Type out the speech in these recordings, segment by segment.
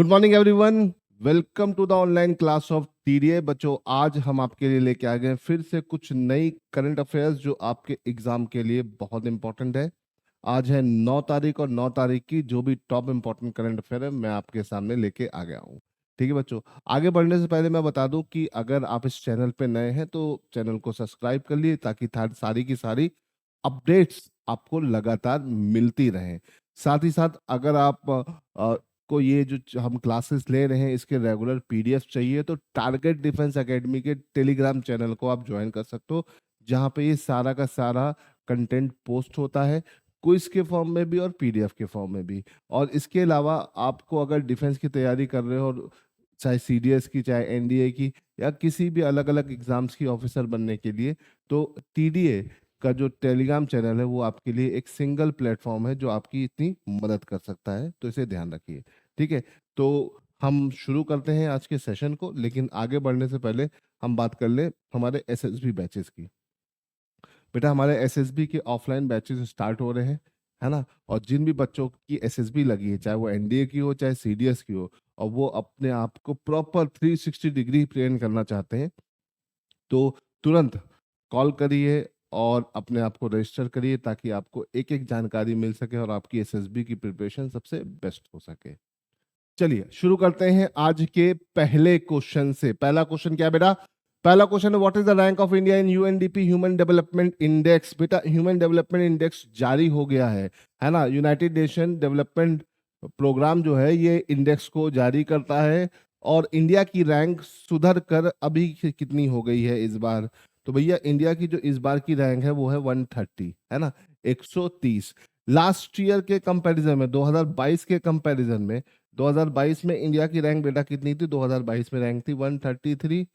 Good morning everyone, welcome to the online class of TDA. बच्चों, आज हम आपके लिए लेके आ गए फिर से कुछ नई करंट अफेयर्स जो आपके एग्जाम के लिए बहुत इंपॉर्टेंट है। आज है 9 तारीख और 9 तारीख की जो भी टॉप इंपॉर्टेंट करंट अफेयर है मैं आपके सामने लेके आ गया हूँ। ठीक है बच्चों, आगे बढ़ने से पहले मैं बता दूं कि अगर आप इस चैनल पे नए हैं तो चैनल को सब्सक्राइब कर लिए ताकि सारी की सारी अपडेट्स आपको लगातार मिलती रहें। साथ ही साथ अगर आप को ये जो हम क्लासेस ले रहे हैं इसके रेगुलर पीडीएफ चाहिए तो टारगेट डिफेंस एकेडमी के टेलीग्राम चैनल को आप ज्वाइन कर सकते हो, जहां पे ये सारा का सारा कंटेंट पोस्ट होता है, क्विज के फॉर्म में भी और पीडीएफ के फॉर्म में भी। और इसके अलावा आपको अगर डिफेंस की तैयारी कर रहे हो, चाहे सीडीएस की, चाहे एनडीए की, या किसी भी अलग अलग एग्जाम्स की ऑफिसर बनने के लिए, तो टीडीए का जो टेलीग्राम चैनल है वो आपके लिए एक सिंगल प्लेटफॉर्म है जो आपकी इतनी मदद कर सकता है, तो इसे ध्यान रखिए। ठीक है, तो हम शुरू करते हैं आज के सेशन को, लेकिन आगे बढ़ने से पहले हम बात कर ले हमारे एसएसबी बैचेस की। बेटा, हमारे एसएसबी के ऑफलाइन बैचेस स्टार्ट हो रहे हैं, है ना। और जिन भी बच्चों की एसएसबी लगी है, चाहे वो एनडीए की हो चाहे सीडीएस की हो, और वो अपने आप को प्रॉपर 360 डिग्री ट्रेन करना चाहते हैं, तो तुरंत कॉल करिए और अपने आप को रजिस्टर करिए ताकि आपको एक एक जानकारी मिल सके और आपकी एसएसबी की प्रिपरेशन सबसे बेस्ट हो सके। चलिए शुरू करते हैं आज के पहले क्वेश्चन से। पहला क्वेश्चन क्या है बेटा? पहला क्वेश्चन है, what is the rank of India in UNDP human development index. बेटा, ह्यूमन डेवलपमेंट इंडेक्स जारी हो गया है ना। यूनाइटेड नेशन डेवलपमेंट प्रोग्राम जो है ये इंडेक्स को जारी करता है, और इंडिया की रैंक सुधर कर अभी कितनी हो गई है इस बार? तो भैया, इंडिया की जो इस बार की रैंक है वो है 130, है ना, 130। लास्ट ईयर के कंपैरिजन में, 2022 के कंपैरिजन में, 2022 में इंडिया की रैंक बेटा कितनी थी? 2022 में रैंक थी 133,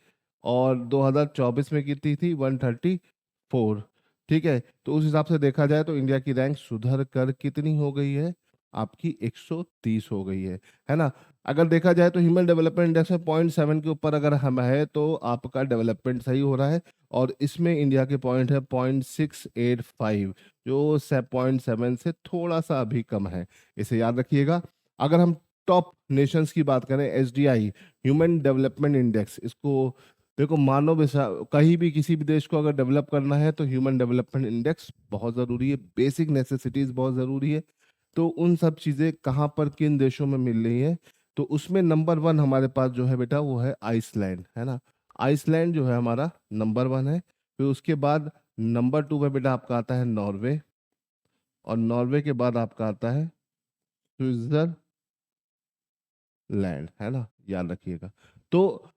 और 2024 में कितनी थी? 134। ठीक है, तो उस हिसाब से देखा जाए तो इंडिया की रैंक सुधर कर कितनी हो गई है? आपकी 130 हो गई है ना। अगर देखा जाए तो ह्यूमन डेवलपमेंट इंडेक्स में 0.7 के ऊपर अगर हम है तो आपका डेवलपमेंट सही हो रहा है, और इसमें इंडिया के पॉइंट है 0.685, जो 0.7 से थोड़ा सा अभी कम है, इसे याद रखिएगा। अगर हम टॉप नेशंस की बात करें, एसडीआई ह्यूमन डेवलपमेंट इंडेक्स, इसको देखो, कहीं भी किसी भी देश को अगर डेवलप करना है तो ह्यूमन डेवलपमेंट इंडेक्स बहुत ज़रूरी है, बेसिक नेसेसिटीज बहुत ज़रूरी है। तो उन सब चीज़ें कहाँ पर किन देशों में मिल रही हैं, तो उसमें नंबर 1 हमारे पास जो है बेटा वो है आइसलैंड, है ना। आइसलैंड जो है हमारा नंबर 1 है। फिर उसके बाद नंबर 2 में बेटा आपका आता है नॉर्वे, और नॉर्वे के बाद आपका आता है स्विट्जरलैंड, है ना, याद रखिएगा। तो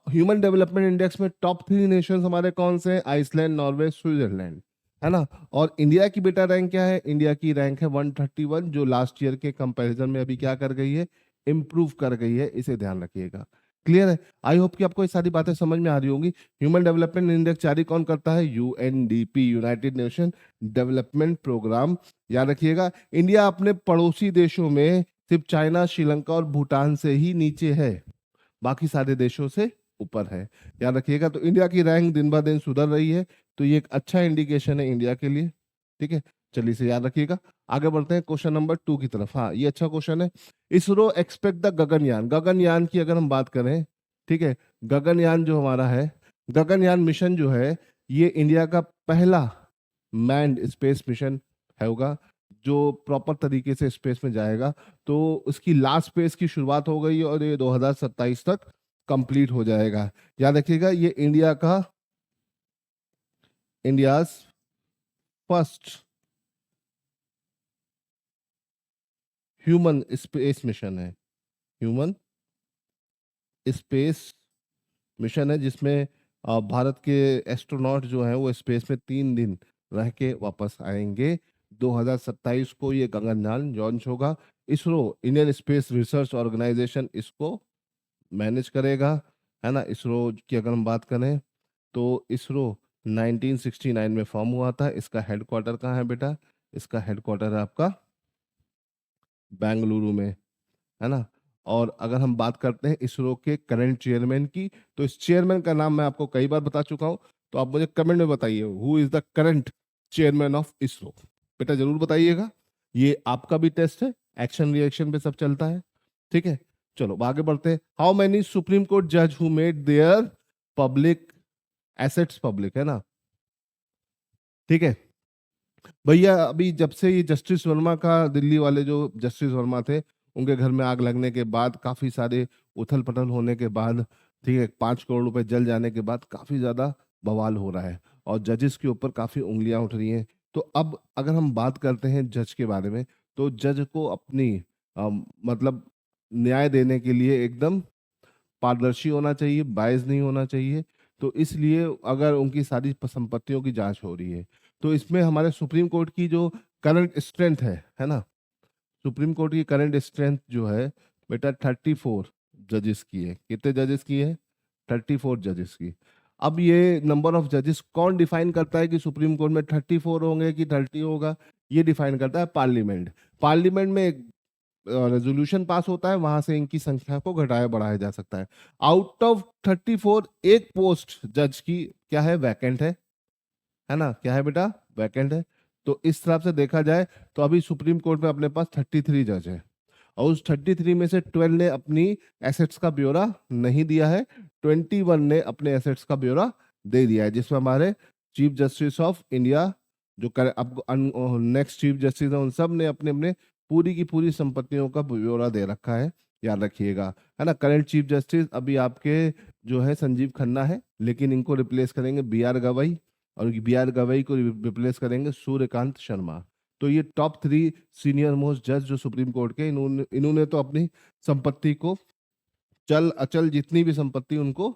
ह्यूमन डेवलपमेंट इंडेक्स में टॉप 3 नेशंस हमारे कौन से हैं? आइसलैंड, नॉर्वे, स्विट्जरलैंड, है ना। और इंडिया की बेटा रैंक क्या है? इंडिया की रैंक है 131, जो लास्ट ईयर के कंपैरिजन में अभी क्या कर गई है? इम्प्रूव कर गई है, इसे ध्यान रखिएगा। क्लियर है? आई होप कि आपको ये सारी बातें समझ में आ रही होंगी। ह्यूमन डेवलपमेंट इंडेक्स जारी कौन करता है? UNDP, United Nation Development Programme. याद रखिएगा, इंडिया अपने पड़ोसी देशों में सिर्फ चाइना, श्रीलंका और भूटान से ही नीचे है, बाकी सारे देशों से ऊपर है। याद रखिएगा, तो इंडिया की रैंक दिन ब दिन सुधर रही है, तो ये एक अच्छा इंडिकेशन है इंडिया के लिए। ठीक है, चलिए इसे याद रखिएगा। आगे बढ़ते हैं क्वेश्चन नंबर 2 की तरफ। हाँ, ये अच्छा क्वेश्चन है। ISRO expect the Gaganyaan. गगनयान की अगर हम बात करें, ठीक है, गगनयान जो हमारा है, गगनयान मिशन जो है, ये इंडिया का पहला मैन्ड स्पेस मिशन होगा जो प्रॉपर तरीके से स्पेस में जाएगा। तो उसकी लास्ट फेज की शुरुआत हो गई और ये 2027 तक कंप्लीट हो जाएगा। याद रखिएगा, ये India's first human space mission है। ह्यूमन स्पेस मिशन है जिसमें भारत के एस्ट्रोनॉट जो हैं वो स्पेस में 3 दिन रह के वापस आएंगे। 2027 को ये गगनयान लॉन्च होगा। ISRO, Indian space research organisation, इसको मैनेज करेगा, है ना। इसरो की अगर हम बात करें तो इसरो 1969 में फॉर्म हुआ था। इसका हेडक्वार्टर कहाँ है बेटा? इसका हेडक्वार्टर है आपका बेंगलुरु में, है ना। और अगर हम बात करते हैं इसरो के करंट चेयरमैन की, तो इस चेयरमैन का नाम मैं आपको कई बार बता चुका हूं, तो आप मुझे कमेंट में बताइए, who is the current chairman of ISRO? बेटा जरूर बताइएगा। ये आपका भी टेस्ट है, एक्शन रिएक्शन पे सब चलता है। ठीक है, चलो आगे बढ़ते हैं। हाउ मेनी सुप्रीम कोर्ट जज who made their public assets public, है ना, ठीक है भैया। अभी जब से ये जस्टिस वर्मा का, दिल्ली वाले जो जस्टिस वर्मा थे, उनके घर में आग लगने के बाद, काफी सारे उथल पथल होने के बाद, ठीक है, 5 करोड़ रुपए जल जाने के बाद काफी ज्यादा बवाल हो रहा है और जजेस के ऊपर काफी उंगलियां उठ रही हैं। तो अब अगर हम बात करते हैं जज के बारे में, तो जज को अपनी मतलब न्याय देने के लिए एकदम पारदर्शी होना चाहिए, बायस नहीं होना चाहिए। तो इसलिए अगर उनकी सारी संपत्तियों की जांच हो रही है, तो इसमें हमारे सुप्रीम कोर्ट की जो करंट स्ट्रेंथ है ना, सुप्रीम कोर्ट की करंट स्ट्रेंथ जो है बेटा 34 जजेस की है। कितने जजेस की है? 34 जजेस की। अब ये नंबर ऑफ जजेस कौन डिफाइन करता है कि सुप्रीम कोर्ट में 34 होंगे कि 30 होगा? ये डिफाइन करता है पार्लियामेंट। पार्लियामेंट में एक रेजोल्यूशन पास होता है, वहां से इनकी संख्या को घटाया बढ़ाया जा सकता है। आउट ऑफ 34 एक पोस्ट जज की क्या है? वैकेंट है ना, क्या है बेटा? वैकेंट है। तो इस तरह से देखा जाए तो अभी सुप्रीम कोर्ट में अपने पास 33 जज है, और उस 33 में से 12 ने अपनी एसेट्स का ब्यौरा नहीं दिया है, 21 ने अपने एसेट्स का ब्यौरा दे दिया है, जिसमें हमारे चीफ जस्टिस ऑफ इंडिया जो अब नेक्स्ट चीफ जस्टिस है, उन सब ने अपने अपने पूरी की पूरी संपत्तियों का ब्यौरा दे रखा है। याद रखिएगा, है ना। करंट चीफ जस्टिस अभी आपके जो है संजीव खन्ना है, लेकिन इनको रिप्लेस करेंगे बी आर गवई, और बी आर गवई को रिप्लेस करेंगे सूर्यकांत शर्मा। तो ये टॉप 3 सीनियर मोस्ट जज जो सुप्रीम कोर्ट के, इन्होंने इन्होंने तो अपनी संपत्ति को, चल अचल जितनी भी संपत्ति, उनको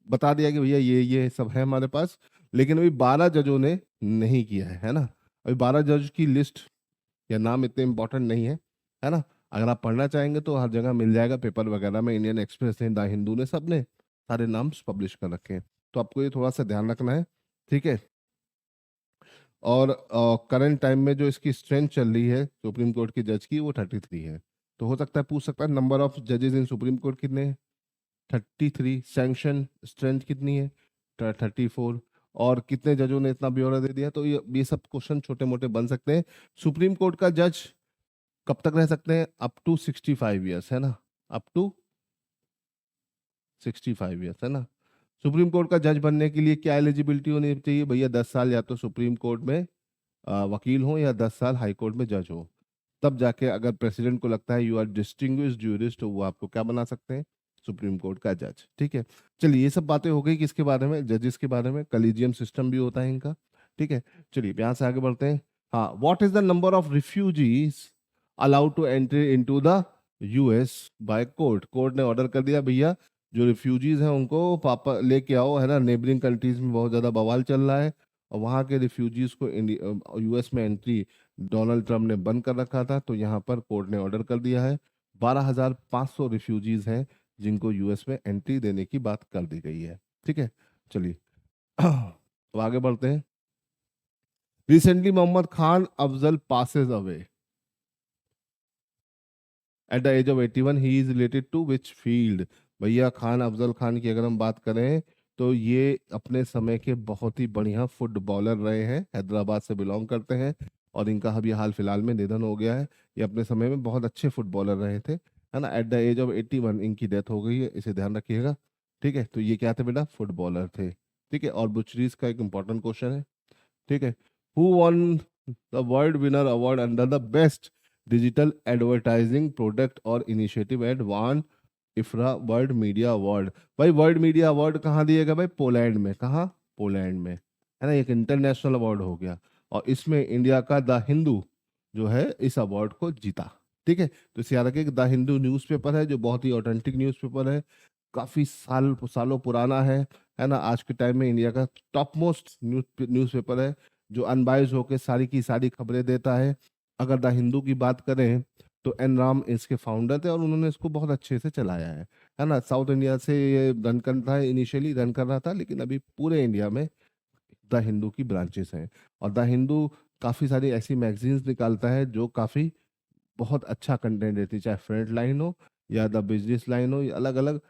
बता दिया कि भैया ये सब है हमारे पास। लेकिन अभी 12 जजों ने नहीं किया है ना। अभी 12 जज की लिस्ट या नाम इतने इंपॉर्टेंट नहीं है ना। अगर आप पढ़ना चाहेंगे तो हर जगह मिल जाएगा, पेपर वगैरह में, इंडियन एक्सप्रेस ने, द हिंदू ने, सब ने सारे नाम पब्लिश कर रखे हैं। तो आपको ये थोड़ा सा ध्यान रखना है, ठीक है। और करंट टाइम में जो इसकी स्ट्रेंथ चल रही है सुप्रीम कोर्ट की जज की, वो 33 है। तो हो सकता है, पूछ सकता है, नंबर ऑफ जजेस इन सुप्रीम कोर्ट कितने हैं? 33। सैंक्शन स्ट्रेंथ कितनी है? 34। और कितने जजों ने इतना ब्यौरा दे दिया? तो ये सब क्वेश्चन छोटे मोटे बन सकते हैं। सुप्रीम कोर्ट का जज कब तक रह सकते हैं? अप टू 65 ईयर्स, है ना, अप टू 65 ईयर्स, है ना। सुप्रीम कोर्ट का जज बनने के लिए क्या एलिजिबिलिटी होनी चाहिए भैया? 10 साल या तो सुप्रीम कोर्ट में वकील हो, या 10 साल हाई कोर्ट में जज हो। तब जाके अगर प्रेसिडेंट को लगता है यू आर डिस्टिंग्विश्ड ज्यूरिस्ट, तो वो आपको क्या बना सकते हैं? सुप्रीम कोर्ट का जज, ठीक है। चलिए, ये सब बातें हो गई किसके बारे में? जजेस के बारे में। कलीजियम सिस्टम भी होता है इनका, ठीक है। चलिए यहाँ से आगे बढ़ते हैं। हाँ, what is the number of refugees allowed to entry into the US by court? Court ने ऑर्डर कर दिया भैया, जो रिफ्यूजीज हैं उनको पापा लेके आओ, है ना। नेबरिंग कंट्रीज में बहुत ज्यादा बवाल चल रहा है, और वहाँ के रिफ्यूजीज को यूएस में एंट्री डोनाल्ड ट्रम्प ने बंद कर रखा था। तो यहाँ पर कोर्ट ने ऑर्डर कर दिया है, 12,500 रिफ्यूजीज हैं जिनको यूएस में एंट्री देने की बात कर दी गई है, ठीक है। चलिए अब आगे बढ़ते हैं। Recently Mohammad Khan Afzal passes away at the age of 81। He is related to which field? भैया खान अफजल खान की अगर हम बात करें, तो ये अपने समय के बहुत ही बढ़िया फुटबॉलर रहे हैं, हैदराबाद से बिलोंग करते हैं, और इनका अभी हाल फिलहाल में निधन हो गया है। ये अपने समय में बहुत अच्छे फुटबॉलर रहे थे, है ना। एट द एज ऑफ 81 इनकी डेथ हो गई है, इसे ध्यान रखिएगा, ठीक है। तो ये क्या थे बेटा? फुटबॉलर थे, ठीक है। और बुचरीज का एक इंपॉर्टेंट क्वेश्चन है, ठीक है। Who won the world winner award under the best digital advertising product or initiative at वन इफ्रा वर्ल्ड मीडिया अवार्ड? भाई वर्ल्ड मीडिया अवार्ड कहाँ दिएगा भाई? पोलैंड में। कहाँ? पोलैंड में, है ना। एक इंटरनेशनल अवार्ड हो गया, और इसमें इंडिया का द हिंदू जो है इस अवार्ड को जीता, ठीक है। तो इसे याद रखिए, द हिंदू न्यूज़पेपर है जो बहुत ही ऑथेंटिक न्यूज़पेपर है, काफी सालों पुराना है ना। आज के टाइम में इंडिया का टॉप मोस्ट न्यूज़पेपर है, जो अनबाइज होकर सारी की सारी खबरें देता है। अगर द हिंदू की बात करें, तो एन राम इसके फाउंडर थे, और उन्होंने इसको बहुत अच्छे से चलाया है ना। साउथ इंडिया से ये रन कर रहा है, इनिशियली रन कर रहा था, लेकिन अभी पूरे इंडिया में द हिंदू की ब्रांचेस हैं। और द हिंदू काफ़ी सारी ऐसी मैगजीन्स निकालता है जो काफ़ी बहुत अच्छा कंटेंट देती है, चाहे फ्रंट लाइन हो या द बिजनेस लाइन हो, या अलग अलग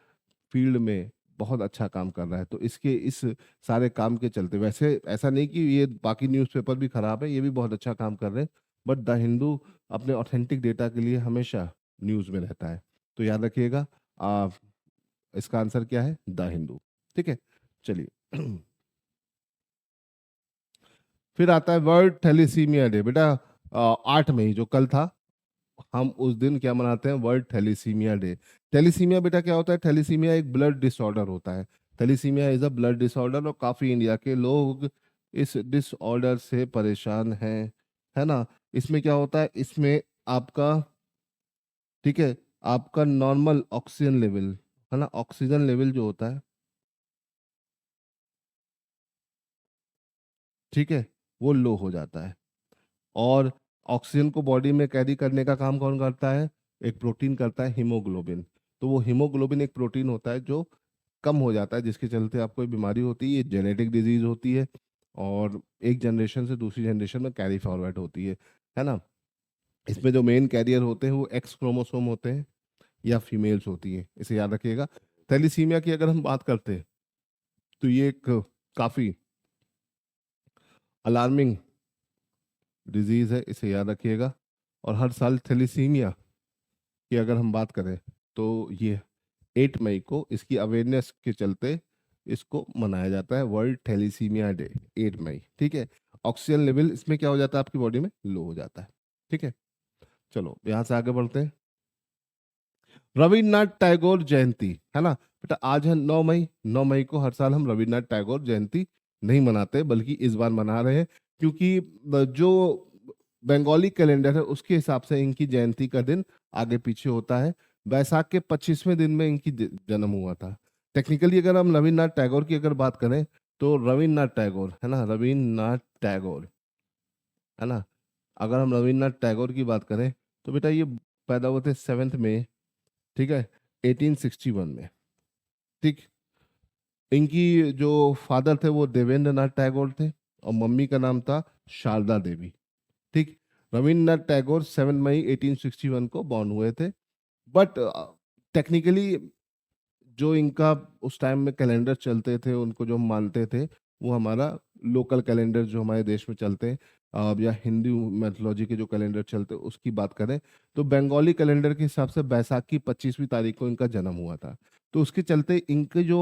फील्ड में बहुत अच्छा काम कर रहा है। तो इसके इस सारे काम के चलते, वैसे ऐसा नहीं कि ये बाकी न्यूज़पेपर भी खराब है, ये भी बहुत अच्छा काम कर रहे हैं, बट द हिंदू अपने ऑथेंटिक डेटा के लिए हमेशा न्यूज़ में रहता है। तो याद रखिएगा इसका आंसर क्या है, द हिंदू। ठीक है, चलिए। फिर आता है वर्ल्ड थैलीसीमिया डे। बेटा 8 मई जो कल था, हम उस दिन क्या मनाते हैं, वर्ल्ड थैलीसीमिया डे। थैलीसीमिया बेटा क्या होता है, थैलीसीमिया एक ब्लड डिसऑर्डर होता है। Thalassaemia is a blood disorder, और काफी इंडिया के लोग इस डिसऑर्डर से परेशान हैं, है ना। इसमें क्या होता है, इसमें आपका, ठीक है, आपका नॉर्मल ऑक्सीजन लेवल, है ना, ऑक्सीजन लेवल जो होता है, ठीक है, वो लो हो जाता है। और ऑक्सीजन को बॉडी में कैरी करने का काम कौन करता है, एक प्रोटीन करता है, हीमोग्लोबिन। तो वो हीमोग्लोबिन एक प्रोटीन होता है जो कम हो जाता है, जिसके चलते आपको ये बीमारी होती है। ये जेनेटिक डिजीज होती है, और एक जनरेशन से दूसरी जनरेशन में कैरी फॉरवर्ड होती है ना। इसमें जो मेन कैरियर होते हैं वो एक्स क्रोमोसोम होते हैं या फीमेल्स होती हैं, इसे याद रखिएगा। थैलीसीमिया की अगर हम बात करते हैं तो ये एक काफी अलार्मिंग डिजीज है, इसे याद रखिएगा। और हर साल थैलीसीमिया की अगर हम बात करें तो ये 8 मई को इसकी अवेयरनेस के चलते इसको मनाया जाता है, वर्ल्ड थैलीसीमिया डे, 8 मई। ठीक है, ऑक्सीजन लेवल इसमें क्या हो जाता है, आपकी बॉडी में लो हो जाता है। ठीक है, चलो यहाँ से आगे बढ़ते हैं। रविन्द्रनाथ टैगोर जयंती, है ना बेटा, आज है 9 मई। 9 मई को हर साल हम रविन्द्रनाथ टैगोर जयंती नहीं मनाते, बल्कि इस बार मना रहे हैं, क्योंकि जो बंगाली कैलेंडर है उसके हिसाब से इनकी जयंती का दिन आगे पीछे होता है। बैसाख के 25वें दिन में इनकी जन्म हुआ था। टेक्निकली अगर हम रविन्द्रनाथ टैगोर की अगर बात करें तो रविन्द्रनाथ टैगोर, है ना, रविन्द्रनाथ टैगोर, है ना, अगर हम रविन्द्रनाथ टैगोर की बात करें तो बेटा ये पैदा हुए थे 7 मई, ठीक है, 1861 में। ठीक, इनकी जो फादर थे वो देवेंद्र नाथ टैगोर थे, और मम्मी का नाम था शारदा देवी। ठीक, रविन्द्रनाथ टैगोर 7 मई 1861 को बॉर्न हुए थे। बट टेक्निकली जो इनका उस टाइम में कैलेंडर चलते थे, उनको जो हम मानते थे, वो हमारा लोकल कैलेंडर जो हमारे देश में चलते हैं, या हिंदू मैथोलॉजी के जो कैलेंडर चलते हैं उसकी बात करें तो बंगाली कैलेंडर के हिसाब से बैसाख की 25वीं तारीख को इनका जन्म हुआ था। तो उसके चलते इनकी जो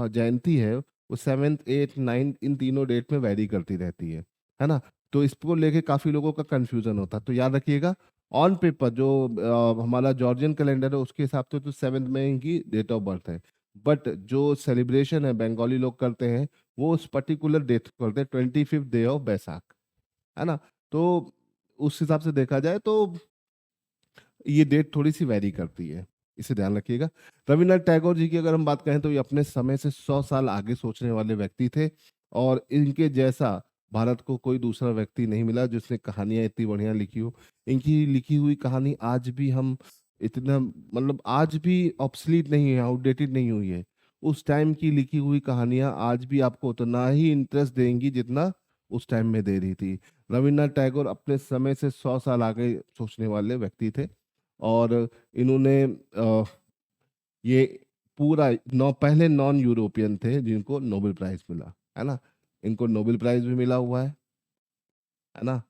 जयंती है वो 7th 8th 9th इन तीनों डेट में वैरी करती रहती है ना। तो इसको लेके काफी लोगों का कंफ्यूजन होता है। तो याद रखिएगा, ऑन पेपर जो हमारा जॉर्जियन कैलेंडर है उसके हिसाब से तो 7 मई इनकी डेट ऑफ बर्थ है। बट जो सेलिब्रेशन है बंगाली लोग करते हैं वो उस पर्टिकुलर डेट करते हैं, 25th डे ऑफ बैसाख, है ना। तो उस हिसाब से देखा जाए तो ये डेट थोड़ी सी वैरी करती है, इसे ध्यान रखिएगा। रविन्द्रनाथ टैगोर जी की अगर हम बात करें तो ये अपने समय से 100 साल आगे सोचने वाले व्यक्ति थे, और इनके जैसा भारत को कोई दूसरा व्यक्ति नहीं मिला जिसने कहानियां इतनी बढ़िया लिखी हो। इनकी लिखी हुई कहानी आज भी हम इतना, मतलब आज भी ऑब्सलीट नहीं है, आउटडेटेड नहीं हुई है। उस टाइम की लिखी हुई कहानियां आज भी आपको उतना ही इंटरेस्ट देंगी जितना उस टाइम में दे रही थी। रविन्द्रनाथ टैगोर अपने समय से 100 साल आगे सोचने वाले व्यक्ति थे, और इन्होंने ये पूरा नौ पहले नॉन यूरोपियन थे जिनको नोबेल प्राइज मिला, है ना। इनको नोबेल प्राइज भी मिला हुआ है ना।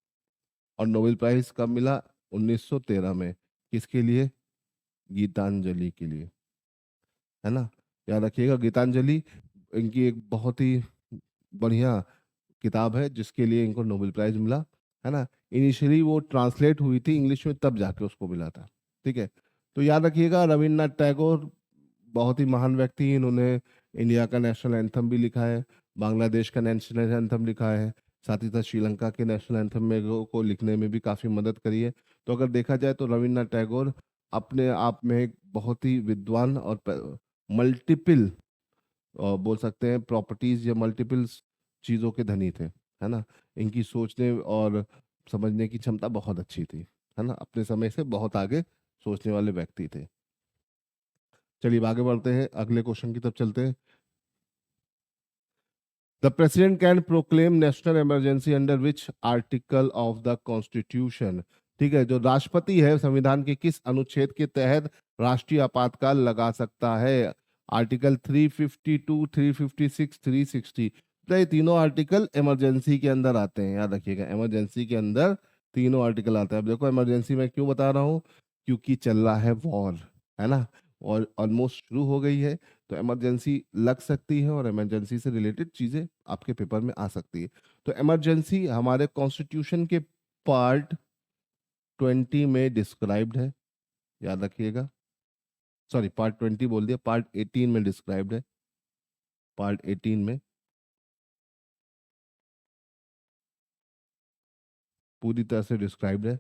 और नोबेल प्राइज कब मिला, 1913 में। किसके लिए, गीतांजलि के लिए, है ना। याद रखिएगा, गीतांजलि इनकी एक बहुत ही बढ़िया किताब है जिसके लिए इनको नोबेल प्राइज मिला, है ना। इनिशियली वो ट्रांसलेट हुई थी इंग्लिश में, तब जाके उसको मिला था। ठीक है, तो याद रखिएगा रविन्द्रनाथ टैगोर बहुत ही महान व्यक्ति हैं। इन्होंने इंडिया का नेशनल एंथम भी लिखा है, बांग्लादेश का नेशनल एंथम लिखा है, साथ ही साथ श्रीलंका के नेशनल एंथम में को लिखने में भी काफी मदद करी है। तो अगर देखा जाए तो रविन्द्रनाथ टैगोर अपने आप में एक बहुत ही विद्वान और मल्टीपल, बोल सकते हैं प्रॉपर्टीज या मल्टीपल चीजों के धनी थे, है ना। इनकी सोचने और समझने की क्षमता बहुत अच्छी थी, है ना, अपने समय से बहुत आगे सोचने वाले व्यक्ति थे। चलिए अब आगे बढ़ते हैं, अगले क्वेश्चन की तरफ चलते हैं। The president can proclaim national emergency under which article of the constitution. ठीक है, जो राष्ट्रपति है संविधान के किस अनुच्छेद के तहत राष्ट्रीय आपातकाल लगा सकता है। आर्टिकल 352, 356, 360। तो ये तीनों आर्टिकल इमरजेंसी के अंदर आते हैं, याद रखिएगा, इमरजेंसी के अंदर तीनों आर्टिकल आते हैं। अब देखो इमरजेंसी में क्यों बता रहा हूँ, क्योंकि चल रहा है वॉर, है ना, और ऑलमोस्ट शुरू हो गई है। तो इमरजेंसी लग सकती है और इमरजेंसी से रिलेटेड चीजें आपके पेपर में आ सकती है। तो इमरजेंसी हमारे कॉन्स्टिट्यूशन के पार्ट 20 में डिस्क्राइब्ड है, याद रखिएगा। सॉरी, पार्ट 20 बोल दिया, पार्ट 18 में डिस्क्राइब्ड है। पार्ट 18 में पूरी तरह से डिस्क्राइब्ड है।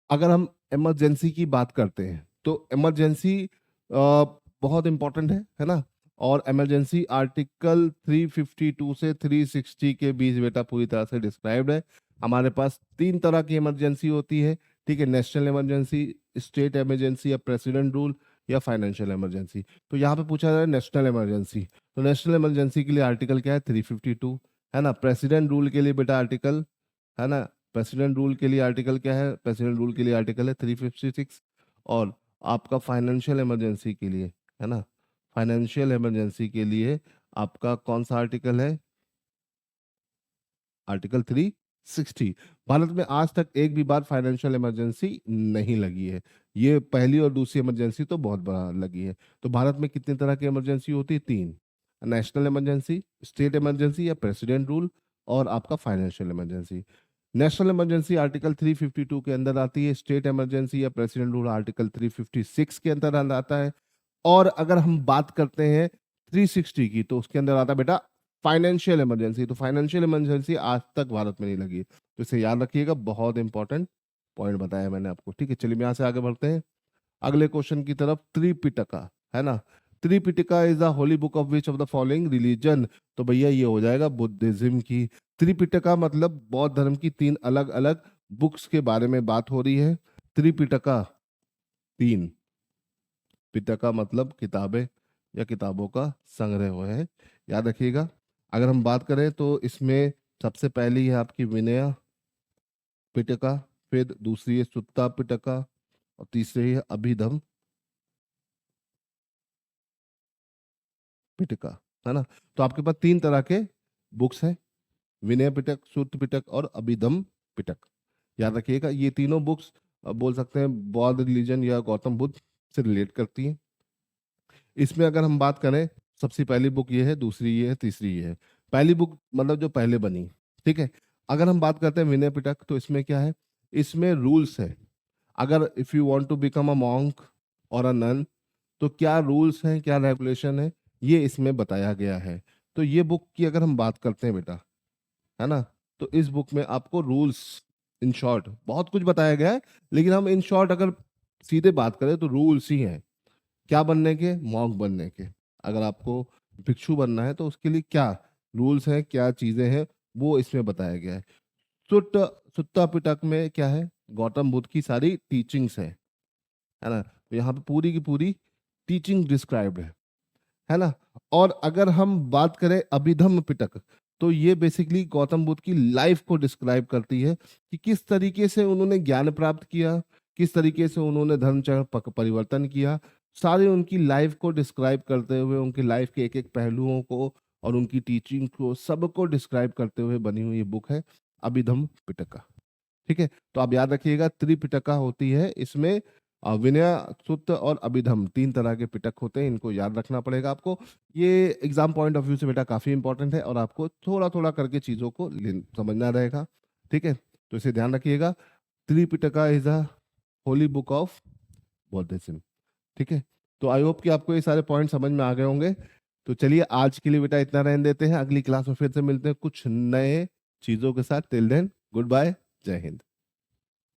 अगर हम इमरजेंसी की बात करते हैं तो इमरजेंसी बहुत इंपॉर्टेंट है ना। और इमरजेंसी आर्टिकल 352 से 360 के बीच बेटा पूरी तरह से डिस्क्राइब्ड है। हमारे पास तीन तरह की इमरजेंसी होती है, ठीक है, नेशनल इमरजेंसी, स्टेट इमरजेंसी या प्रेसिडेंट रूल या फाइनेंशियल इमरजेंसी। तो यहाँ पे पूछा जा रहा है नेशनल इमरजेंसी, तो नेशनल इमरजेंसी के लिए आर्टिकल क्या है, 352, है ना। प्रेसिडेंट रूल के लिए बेटा आर्टिकल, है ना, प्रेसिडेंट रूल के लिए आर्टिकल क्या है, प्रेसिडेंट रूल के लिए आर्टिकल है 356। और आपका फाइनेंशियल इमरजेंसी के लिए, है ना, फाइनेंशियल इमरजेंसी के लिए आपका कौन सा आर्टिकल है, आर्टिकल 360। भारत में आज तक एक भी बार फाइनेंशियल इमरजेंसी नहीं लगी है, ये पहली और दूसरी इमरजेंसी तो बहुत बड़ा लगी है। तो भारत में कितने तरह की इमरजेंसी होती है, तीन, नेशनल इमरजेंसी, स्टेट इमरजेंसी या प्रेसिडेंट रूल, और आपका financial emergency. National emergency article 352 के अंदर आती है, स्टेट इमरजेंसी या प्रेसिडेंट रूल आर्टिकल 356 के अंदर आता है। और अगर हम बात करते हैं 360 की तो उसके अंदर आता है बेटा फाइनेंशियल इमरजेंसी। तो फाइनेंशियल इमरजेंसी आज तक भारत में नहीं लगी, तो इसे याद रखिएगा, बहुत इंपॉर्टेंट पॉइंट बताया मैंने आपको, ठीक है। चलिए यहाँ से आगे बढ़ते हैं अगले क्वेश्चन की तरफ। त्रिपिटका, है ना, Tripitaka is the holy book of which of the following religion. तो भैया ये हो जाएगा बुद्धिज्म की। त्रिपिटका मतलब बौद्ध धर्म की तीन अलग अलग बुक्स के बारे में बात हो रही है। त्रिपिटका तीन, पिटका मतलब किताबें या किताबों का संग्रह हुआ है, याद रखिएगा। अगर हम बात करें तो इसमें सबसे पहली है आपकी विनय पिटका, फिर दूसरी है सुत्ता पिटका, और तीसरी है अभिधम पिटका, है ना। तो आपके पास तीन तरह के बुक्स हैं, विनय पिटक, सुत्त पिटक और अभिधम पिटक, याद रखिएगा। ये तीनों बुक्स बोल सकते हैं बौद्ध रिलीजन या गौतम बुद्ध से रिलेट करती हैं। इसमें अगर हम बात करें, सबसे पहली बुक ये है, दूसरी ये है, तीसरी ये है। पहली बुक मतलब जो पहले बनी, ठीक है। अगर हम बात करते हैं विनय पिटक, तो इसमें क्या है, इसमें रूल्स है। अगर if you want to become a monk or a none, तो क्या रूल्स हैं, क्या रेगुलेशन है, ये इसमें बताया गया है। तो ये बुक की अगर हम बात करते हैं बेटा, है ना, तो इस बुक में आपको रूल्स, इन शॉर्ट बहुत कुछ बताया गया है, लेकिन हम इन शॉर्ट अगर सीधे बात करें तो रूल्स ही हैं। क्या बनने के, मॉन्क बनने के। अगर आपको भिक्षु बनना है तो उसके लिए क्या रूल्स हैं, क्या चीजें हैं, वो इसमें बताया गया है। सुट्ट सुत्ता पिटक में क्या है, गौतम बुद्ध की सारी टीचिंग्स है ना। तो यहाँ पे पूरी की पूरी टीचिंग डिस्क्राइब्ड है ना। और अगर हम बात करें अभिधम्म पिटक, तो ये बेसिकली गौतम बुद्ध की लाइफ को डिस्क्राइब करती है कि किस तरीके से उन्होंने ज्ञान प्राप्त किया, किस तरीके से उन्होंने धर्मचक्र परिवर्तन किया। सारे उनकी लाइफ को डिस्क्राइब करते हुए, उनकी लाइफ के एक एक पहलुओं को और उनकी टीचिंग को सबको डिस्क्राइब करते हुए बनी हुई ये बुक है अभिधम्म पिटका, ठीक है। तो आप याद रखिएगा त्रिपिटका होती है, इसमें विनय, सुत्त और अभिधम तीन तरह के पिटक होते हैं, इनको याद रखना पड़ेगा आपको। ये एग्जाम पॉइंट ऑफ व्यू से बेटा काफी इंपॉर्टेंट है और आपको थोड़ा थोड़ा करके चीजों को समझना रहेगा, ठीक है। तो इसे ध्यान रखिएगा, Tripitaka is a holy book of Buddhism, ठीक है। तो आई होप कि आपको ये सारे पॉइंट समझ में आ गए होंगे। तो चलिए आज के लिए बेटा इतना रहने देते हैं, अगली क्लास में फिर से मिलते हैं कुछ नए चीजों के साथ। टिल देन गुड बाय, जय हिंद।